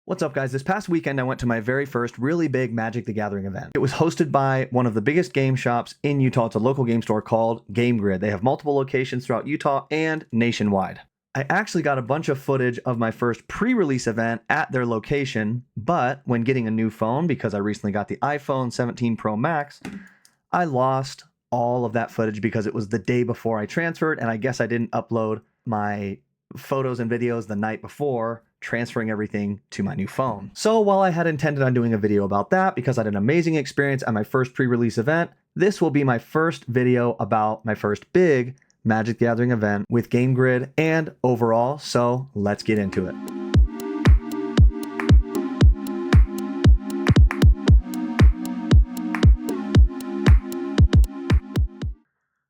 What's up, guys? This past weekend, I went to my very first really big Magic the Gathering event. It was hosted by one of the biggest game shops in Utah. It's a local game store called Game Grid. They have multiple locations throughout Utah and nationwide. I actually got a bunch of footage of my first pre-release event at their location, but when getting a new phone, because I recently got the iPhone 17 Pro Max, I lost all of that footage because it was the day before I transferred, and I guess I didn't upload my photos and videos the night before, transferring everything to my new phone. So while I had intended on doing a video about that because I had an amazing experience at my first pre-release event, this will be my first video about my first big Magic the Gathering event with Game Grid and overall, so let's get into it.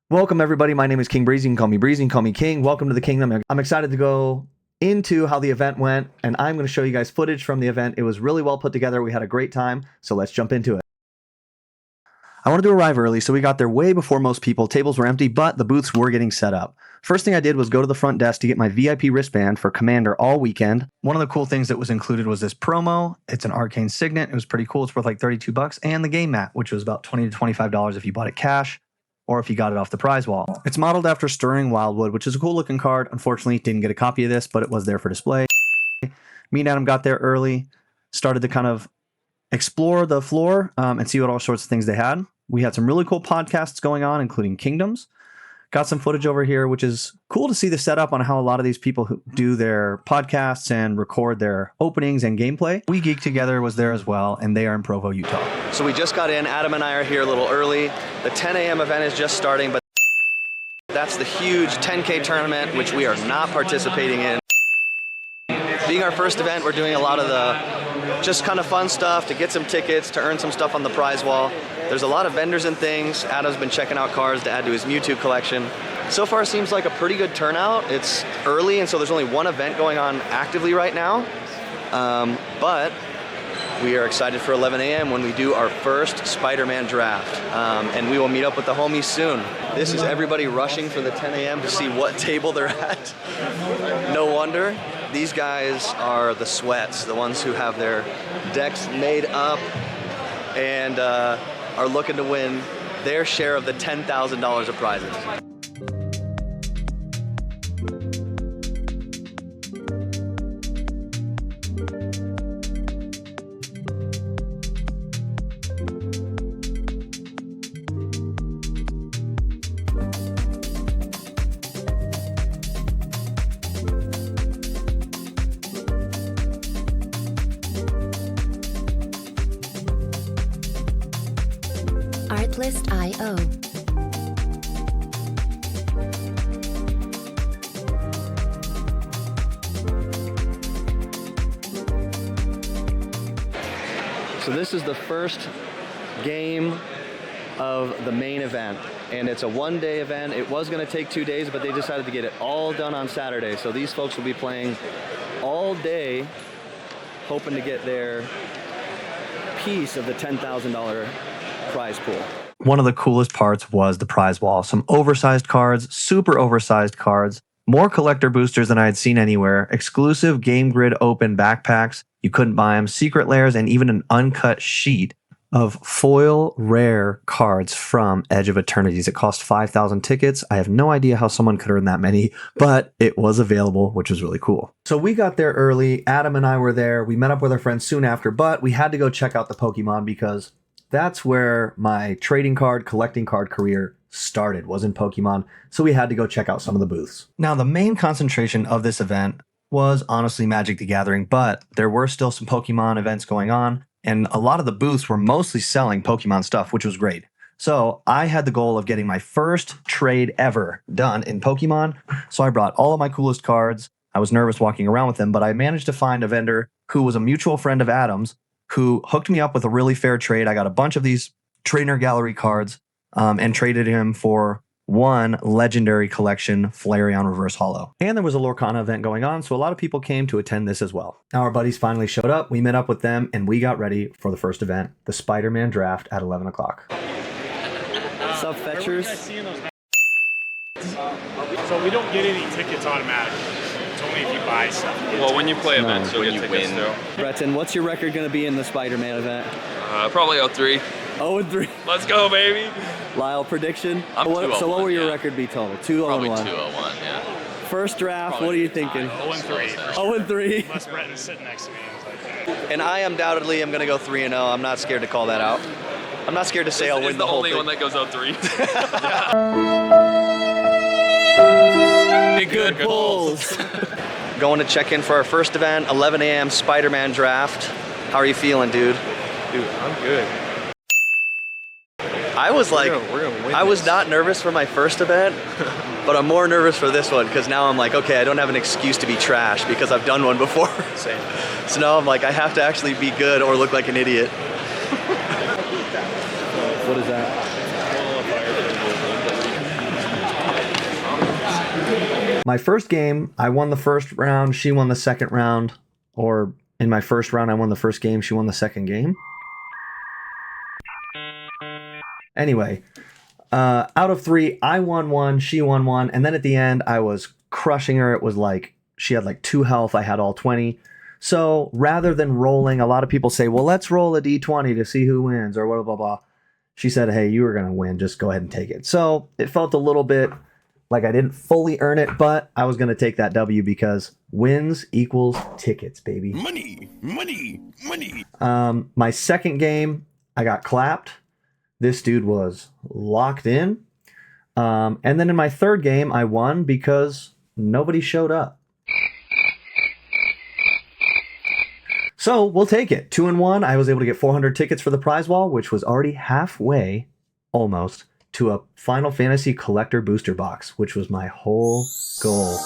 Welcome everybody, my name is King Breezy. You can call me Breezy, you can call me King. Welcome to the kingdom. I'm excited to go into how the event went, and I'm going to show you guys footage from the event. It was really well put together. We had a great time, so let's jump into it. I wanted to arrive early, so we got there way before most people. Tables were empty, but the booths were getting set up. First thing I did was go to the front desk to get my VIP wristband for Commander all weekend. One of the cool things that was included was this promo. It's an Arcane Signet. It was pretty cool. It's worth like $32, and the game mat, which was about $20 to $25 if you bought it cash, or if you got it off the prize wall. It's modeled after Stirring Wildwood, which is a cool looking card. Unfortunately, didn't get a copy of this, but it was there for display. Me and Adam got there early, started to kind of explore the floor and see what all sorts of things they had. We had some really cool podcasts going on, including Kingdoms. Got some footage over here, which is cool to see the setup on how a lot of these people who do their podcasts and record their openings and gameplay. We Geek Together was there as well, and they are in Provo, Utah. So we just got in. Adam and I are here a little early. The 10 a.m. event is just starting, but that's the huge 10K tournament, which we are not participating in. Being our first event, we're doing a lot of the just kind of fun stuff to get some tickets, to earn some stuff on the prize wall. There's a lot of vendors and things. Adam's been checking out cards to add to his Mewtwo collection. So far seems like a pretty good turnout. It's early, and so there's only one event going on actively right now. But we are excited for 11 a.m. when we do our first Spider-Man draft. And we will meet up with the homies soon. This is everybody rushing for the 10 a.m. to see what table they're at. No wonder. These guys are the sweats, the ones who have their decks made up and are looking to win their share of the $10,000 of prizes. Artlist.io. So this is the first game of the main event, and it's a one-day event. It was going to take 2 days, but they decided to get it all done on Saturday. So these folks will be playing all day, hoping to get their piece of the $10,000 prize pool. One of the coolest parts was the prize wall. Some oversized cards, super oversized cards, more collector boosters than I had seen anywhere, exclusive Game Grid Open backpacks. You couldn't buy them, secret layers, and even an uncut sheet of foil rare cards from Edge of Eternities. It cost 5,000 tickets. I have no idea how someone could earn that many, but it was available, which was really cool. So we got there early. Adam and I were there. We met up with our friends soon after, but we had to go check out the Pokemon because that's where my trading card, collecting card career started, was in Pokemon. So we had to go check out some of the booths. Now, the main concentration of this event was honestly Magic the Gathering, but there were still some Pokemon events going on, and a lot of the booths were mostly selling Pokemon stuff, which was great. So I had the goal of getting my first trade ever done in Pokemon. So I brought all of my coolest cards. I was nervous walking around with them, but I managed to find a vendor who was a mutual friend of Adam's, who hooked me up with a really fair trade. I got a bunch of these Trainer Gallery cards and traded him for one legendary collection Flareon Reverse Holo. And there was a Lorcana event going on, so a lot of people came to attend this as well. Now our buddies finally showed up, we met up with them, and we got ready for the first event, the Spider-Man draft at 11 o'clock. What's up, fetchers? So we don't get any tickets automatically. It's only only if you buy stuff. Well, when you play events, you'll when get you tickets win. too. Breton, what's your record going to be in the Spider-Man event? Probably 03. 0-3. Let's go, baby. Lyle, prediction? I'm So what will 2-0-1, your yeah. record be total? Probably 2-0-1. 2-0-1, yeah. First draft, Probably what are you tie. thinking? 0-3 for sure. 0-3. Unless Breton's sitting next to me. And I undoubtedly am going to go 3-0. I'm not scared to call that out. I'm not scared to say I'll win the whole thing. It's the only one that goes 03. Good pulls. Going to check in for our first event, 11 a.m. Spider-Man draft. How are you feeling, dude? Dude, I'm good. I was like, We're gonna win I was this. not nervous for my first event, but I'm more nervous for this one because now I'm like, okay, I don't have an excuse to be trash because I've done one before. Same. So now I'm like, I have to actually be good or look like an idiot. What is that? My first game, I won the first round, she won the second round, or in my first round, I won the first game, she won the second game. Anyway, out of 3, I won 1, she won 1, and then at the end, I was crushing her. It was like, she had like 2 health, I had all 20. So rather than rolling, a lot of people say, well, let's roll a d20 to see who wins, or blah, blah, blah. She said, hey, you were going to win, just go ahead and take it. So it felt a little bit like I didn't fully earn it, but I was going to take that W because wins equals tickets, baby. Money, money, money. My second game, I got clapped. This dude was locked in. And then in my third game, I won because nobody showed up. So we'll take it. 2-1. I was able to get 400 tickets for the prize wall, which was already halfway, almost, to a Final Fantasy collector booster box, which was my whole goal.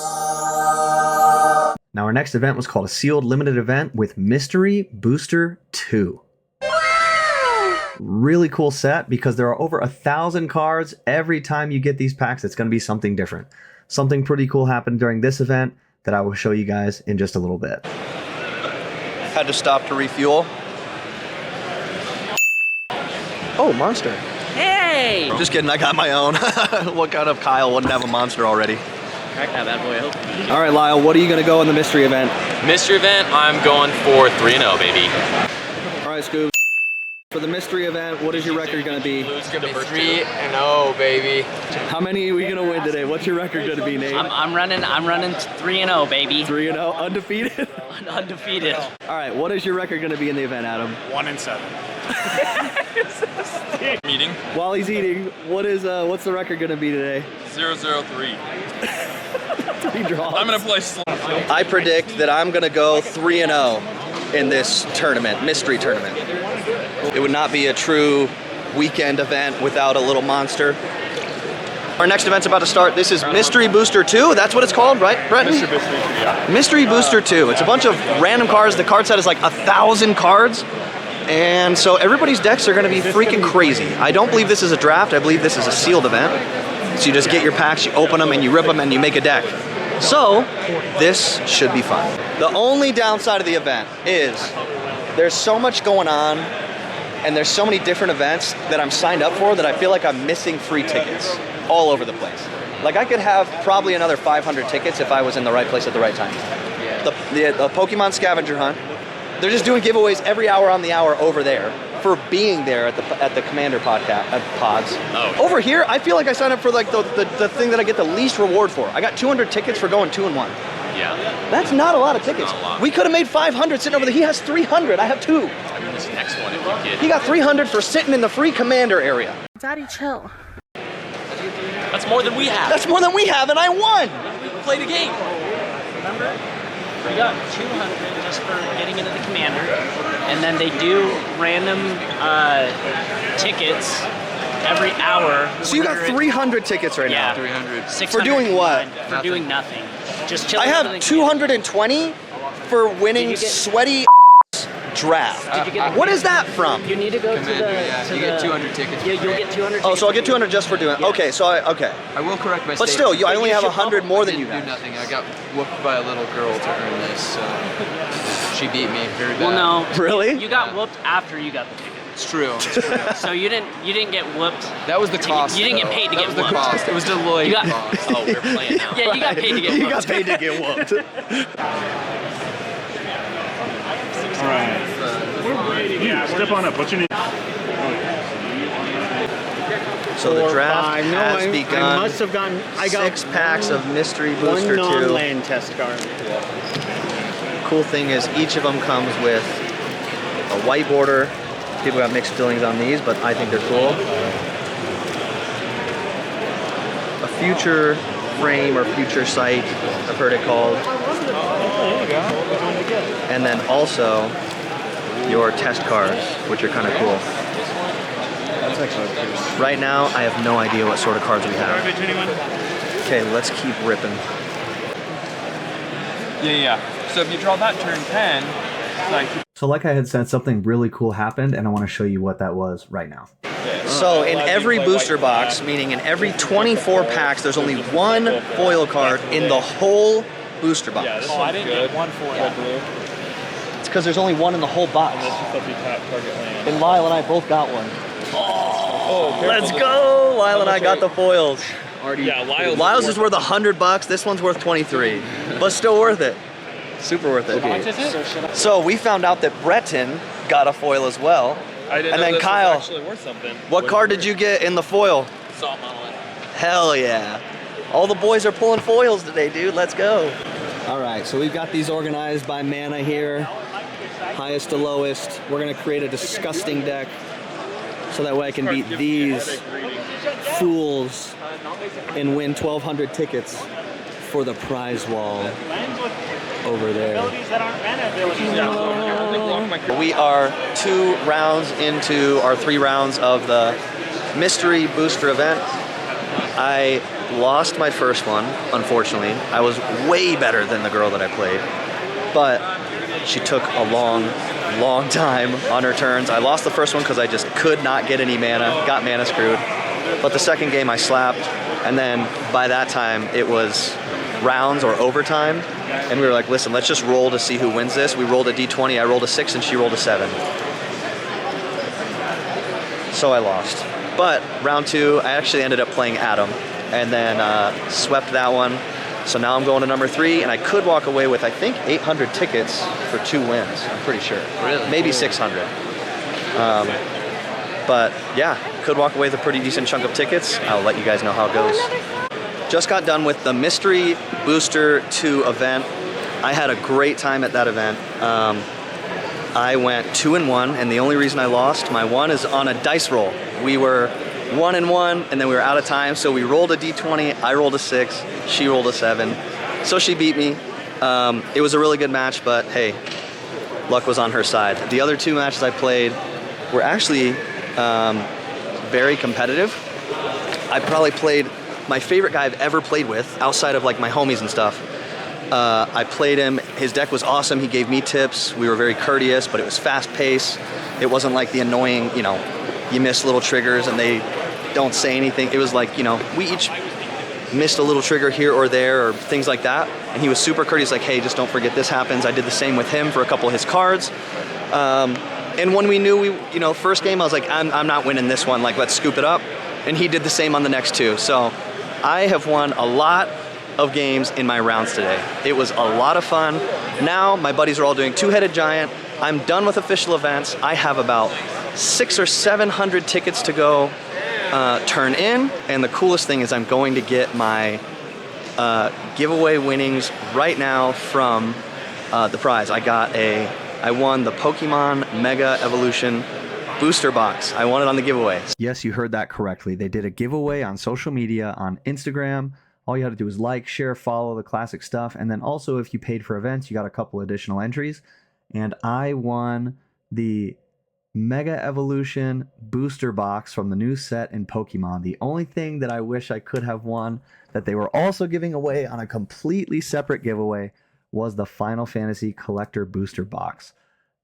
Now our next event was called a sealed limited event with Mystery Booster 2. Really cool set because there are over 1,000 cards. Every time you get these packs, it's going to be something different. Something pretty cool happened during this event that I will show you guys in just a little bit. Had to stop to refuel. Oh, monster. Hey! Just kidding, I got my own. What kind of Kyle wouldn't have a monster already? Crack that bad boy open. All right, Lyle, what are you going to go in the mystery event? Mystery event, I'm going for 3-0, baby. All right, Scoob. For the mystery event, what is your record going to be? It's gonna be 3-0, baby. How many are we going to win today? What's your record going to be, Nate? I'm running 3-0, baby. 3-0, undefeated? Undefeated. All right, what is your record going to be in the event, Adam? 1-7. Meeting. While he's eating, what's the record going to be today? 0-0-3. 3 draws. I'm gonna play slow. I predict that I'm going to go 3-0 in this tournament, mystery tournament. It would not be a true weekend event without a little monster. Our next event's about to start. This is Mystery Booster 2. That's what it's called, right, Breton? Mr. Booster, yeah. Mystery Booster 2. It's a bunch of random cards. The card set is like 1,000 cards. And so everybody's decks are going to be freaking crazy. I don't believe this is a draft. I believe this is a sealed event. So you just get your packs, you open them, and you rip them, and you make a deck. So this should be fun. The only downside of the event is there's so much going on and there's so many different events that I'm signed up for that I feel like I'm missing free tickets all over the place. Like I could have probably another 500 tickets if I was in the right place at the right time. The Pokemon scavenger hunt, they're just doing giveaways every hour on the hour over there for being there at the Commander podcast pods. Oh. Over here, I feel like I signed up for like the thing that I get the least reward for. I got 200 tickets for going 2-1. Yeah. That's not a lot of tickets. Not a lot. We could have made 500 sitting over there. He has 300. I have 2. I mean, this next one, if you get. He got 300 for sitting in the free Commander area. Daddy, chill. That's more than we have. That's more than we have, and I won. We played a game. Remember? We got 200 just for getting into the commander, and then they do random tickets every hour. So you got 300 tickets right Yeah. now. 300. 600 For doing what? For doing nothing. Just chilling. I under have the 220 for winning Did you get- sweaty draft. Did you get- What is that from? You need to go Commander, to the. yeah. To You the, get 200 tickets. Yeah, you'll get 200. Oh, so I'll get tickets. 200 just for doing. Yeah. Okay, so okay. I will correct my But statement. still, I only you have should 100 more than I you didn't do have. nothing. I got whooped by a little girl to earn this, so she beat me very bad. Well, no. Really? You got whooped after you got the ticket. It's true. So you didn't get whooped. That was the cost. You didn't get though. paid to that get was the whooped. cost. It was Deloitte You got- cost. Oh, we're playing now. Yeah, you got paid to get You whooped. got paid to get whooped. All right. Yeah, step on up. What's your name? So the 4, draft 5. No, has I begun. must have gotten. I got 6 packs of Mystery one Booster 2. non-land test card. Cool thing is each of them comes with a white border. People got mixed feelings on these, but I think they're cool. A future frame or future sight, I've heard it called. And then also your test cards, which are kind of cool. Right now, I have no idea what sort of cards we have. Okay, let's keep ripping. Yeah. So if you draw that turn 10, like. So like I had said, something really cool happened, and I want to show you what that was right now. So in every booster box, meaning in every 24 packs, there's only one foil card in the whole booster box. Yeah, this one's good. One for blue. It's because there's only one in the whole box. This is the target land. And Lyle and I both got one. Oh, Let's go! Lyle and I got the foils. Yeah, Lyle's is worth $100. This one's worth 23, but still worth it. Super worth it. So we found out that Breton got a foil as well. I didn't And know then this Kyle, was actually worth something. What card did you get in the foil? Salt Monolith. Hell yeah. All the boys are pulling foils today, dude. Let's go. All right, so we've got these organized by mana here. Highest to lowest. We're gonna create a disgusting deck so that way I can beat these fools and win 1,200 tickets for the prize wall over there. We are 2 rounds into our 3 rounds of the mystery booster event. I lost my first one, unfortunately. I was way better than the girl that I played, but she took a long time on her turns. I lost the first one because I just could not get any mana, got mana screwed. But the second game I slapped, and then by that time it was rounds or overtime, and we were like, listen, let's just roll to see who wins this. We rolled a d20, I rolled a 6 and she rolled a 7. So I lost. But round 2, I actually ended up playing Adam, and then swept that one. So now I'm going to number 3, and I could walk away with, I think, 800 tickets for 2 wins, I'm pretty sure. Really? Maybe 600. But yeah, could walk away with a pretty decent chunk of tickets. I'll let you guys know how it goes. Just got done with the Mystery Booster 2 event. I had a great time at that event. I went 2-1, and the only reason I lost my 1 is on a dice roll. We were 1-1, and then we were out of time, so we rolled a d20, I rolled a 6, she rolled a 7. So she beat me. It was a really good match, but hey, luck was on her side. The other 2 matches I played were actually very competitive. I probably played my favorite guy I've ever played with, outside of like my homies and stuff. I played him, his deck was awesome, he gave me tips, we were very courteous, but it was fast paced. It wasn't like the annoying, you miss little triggers and they don't say anything. It was like, we each missed a little trigger here or there or things like that. And he was super courteous, like, hey, just don't forget this happens. I did the same with him for a couple of his cards. And when we knew first game, I was like, I'm not winning this one, like, let's scoop it up. And he did the same on the next 2. So I have won a lot of games in my rounds today. It was a lot of fun. Now my buddies are all doing 2-headed giant. I'm done with official events. I have about 600 or 700 tickets to go turn in. And the coolest thing is I'm going to get my giveaway winnings right now from the prize. I won the Pokemon Mega Evolution booster box. I won it on the giveaway. Yes, you heard that correctly. They did a giveaway on social media, on Instagram. All you had to do was like, share, follow the classic stuff. And then also if you paid for events, you got a couple additional entries. And I won the Mega Evolution booster box from the new set in Pokemon. The only thing that I wish I could have won that they were also giving away on a completely separate giveaway was the Final Fantasy Collector booster box.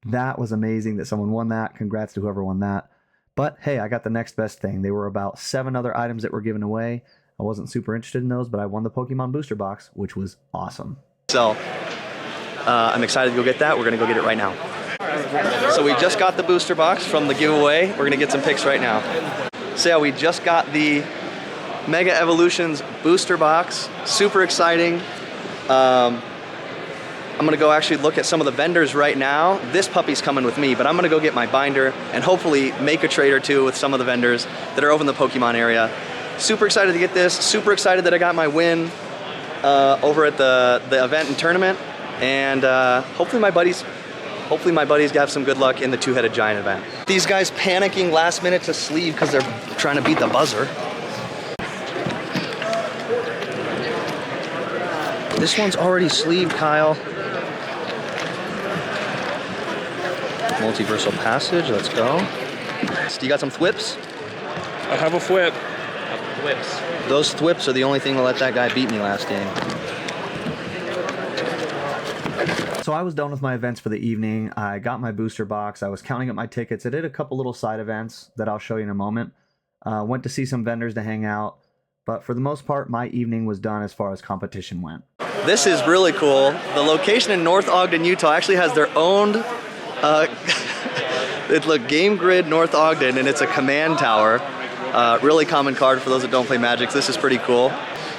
That was amazing that someone won that. Congrats to whoever won that. But hey, I got the next best thing. There were about 7 other items that were given away. I wasn't super interested in those, but I won the Pokemon booster box, which was awesome. So I'm excited to go get that. We're going to go get it right now. So we just got the booster box from the giveaway. We're gonna get some pics right now. So yeah, we just got the Mega Evolutions booster box. Super exciting. I'm gonna go actually look at some of the vendors right now. This puppy's coming with me, but I'm gonna go get my binder and hopefully make a trade or two with some of the vendors that are over in the Pokemon area. Super excited to get this. Super excited that I got my win over at the event and tournament. And hopefully my buddies have some good luck in the two-headed giant event. These guys panicking last minute to sleeve because they're trying to beat the buzzer. This one's already sleeved, Kyle. Multiversal Passage, let's go. So you got some thwips? I have a flip. Whips. Those thwips are the only thing that let that guy beat me last game. So I was done with my events for the evening. I got my booster box. I was counting up my tickets. I did a couple little side events that I'll show you in a moment. Went to see some vendors to hang out. But for the most part, my evening was done as far as competition went. This is really cool. The location in North Ogden, Utah actually has their own it's like Game Grid North Ogden, and it's a command tower. Really common card for those that don't play Magic. This is pretty cool.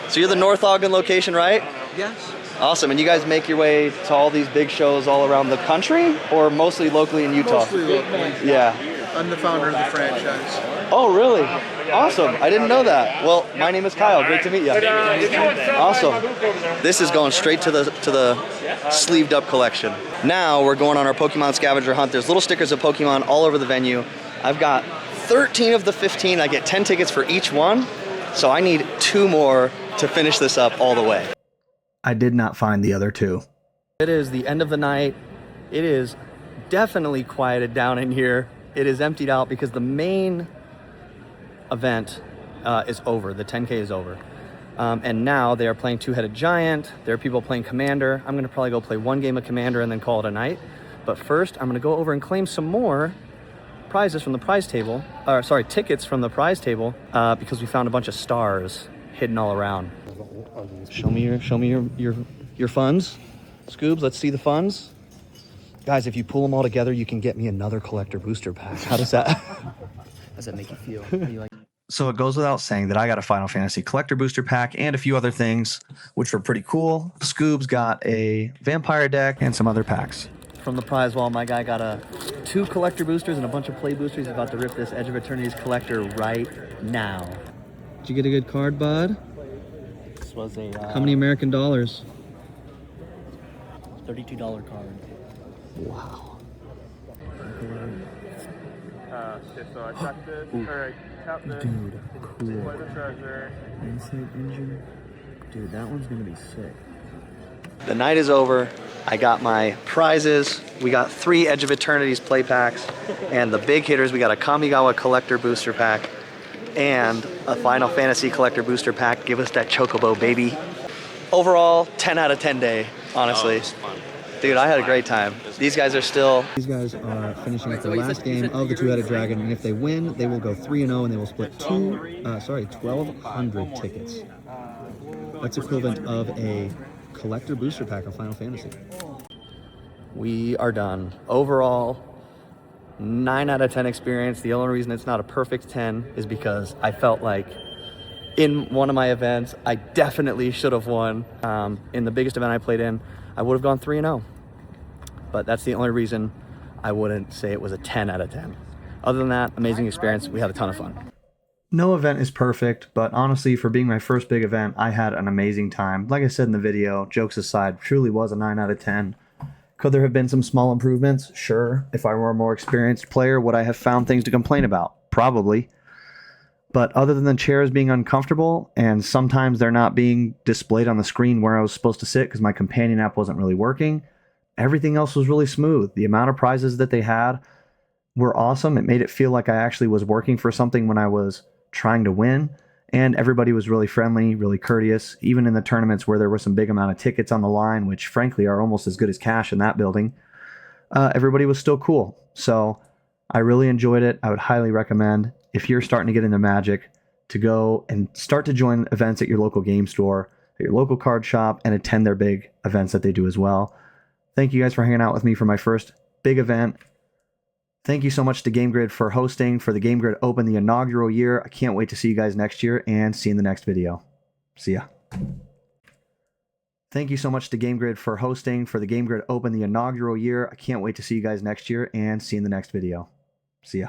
So you're the North Ogden location, right? Yes. Awesome. And you guys make your way to all these big shows all around the country, or mostly locally in Utah? Mostly locally. Yeah. I'm the founder of the franchise. Oh, really? Awesome. I didn't know that. Well, my name is Kyle. Great to meet you. Awesome. This is going straight to the sleeved up collection. Now we're going on our Pokemon scavenger hunt. There's little stickers of Pokemon all over the venue. I've got 13 of the 15. I get 10 tickets for each one. So I need 2 more to finish this up all the way. I did not find the other 2. It is the end of the night. It is definitely quieted down in here. It is emptied out because the main event is over. The 10K is over. And now they are playing two-headed giant. There are people playing Commander. I'm gonna probably go play 1 game of Commander and then call it a night. But first, I'm gonna go over and claim some more prizes from the prize table, tickets from the prize table, because we found a bunch of stars hidden all around. Show me your funds. Scoobs, let's see the funds. Guys, if you pull them all together, you can get me another collector booster pack. How does that? How does that make you feel? You like So it goes without saying that I got a Final Fantasy collector booster pack and a few other things, which were pretty cool. Scoobs got a vampire deck and some other packs. From the prize wall, my guy got 2 collector boosters and a bunch of play boosters. He's about to rip this Edge of Eternity's collector right now. Did you get a good card, bud? This was a How many American dollars? $32 card. Wow. Okay, so I tracked this, or I tapped this, Dude, cool. play the treasure. Insight engine. Dude, that one's gonna be sick. The night is over. I got my prizes. We got 3 Edge of Eternity's play packs, and the big hitters, we got a Kamigawa collector booster pack and a Final Fantasy collector booster pack. Give us that Chocobo, baby. Overall, 10 out of 10 day, honestly. it was fun. Dude, I had a great time. These guys are still... These guys are finishing up the last game of the two-headed dragon, and if they win, they will go 3-0, and they will split 1,200 tickets. That's equivalent of a collector booster pack of Final Fantasy. We are done. Overall, 9 out of 10 experience. The only reason it's not a perfect 10 is because I felt like in one of my events, I definitely should have won. In the biggest event I played in, I would have gone 3-0. But that's the only reason I wouldn't say it was a 10 out of 10. Other than that, amazing experience. We had a ton of fun. No event is perfect, but honestly, for being my first big event, I had an amazing time. Like I said in the video, jokes aside, truly was a 9 out of 10. Could there have been some small improvements? Sure. If I were a more experienced player, would I have found things to complain about? Probably. But other than the chairs being uncomfortable, and sometimes they're not being displayed on the screen where I was supposed to sit because my companion app wasn't really working, everything else was really smooth. The amount of prizes that they had were awesome. It made it feel like I actually was working for something when I was trying to win, and everybody was really friendly, really courteous. Even in the tournaments where there were some big amount of tickets on the line, which frankly are almost as good as cash in that building, everybody was still cool. So I really enjoyed it. I would highly recommend, if you're starting to get into Magic, to go and start to join events at your local game store, at your local card shop, and attend their big events that they do as well. Thank you guys for hanging out with me for my first big event. Thank you so much to GameGrid for hosting for the GameGrid Open, the inaugural year. I can't wait to see you guys next year and see you in the next video. See ya. Thank you so much to GameGrid for hosting for the GameGrid Open, the inaugural year. I can't wait to see you guys next year and see you in the next video. See ya.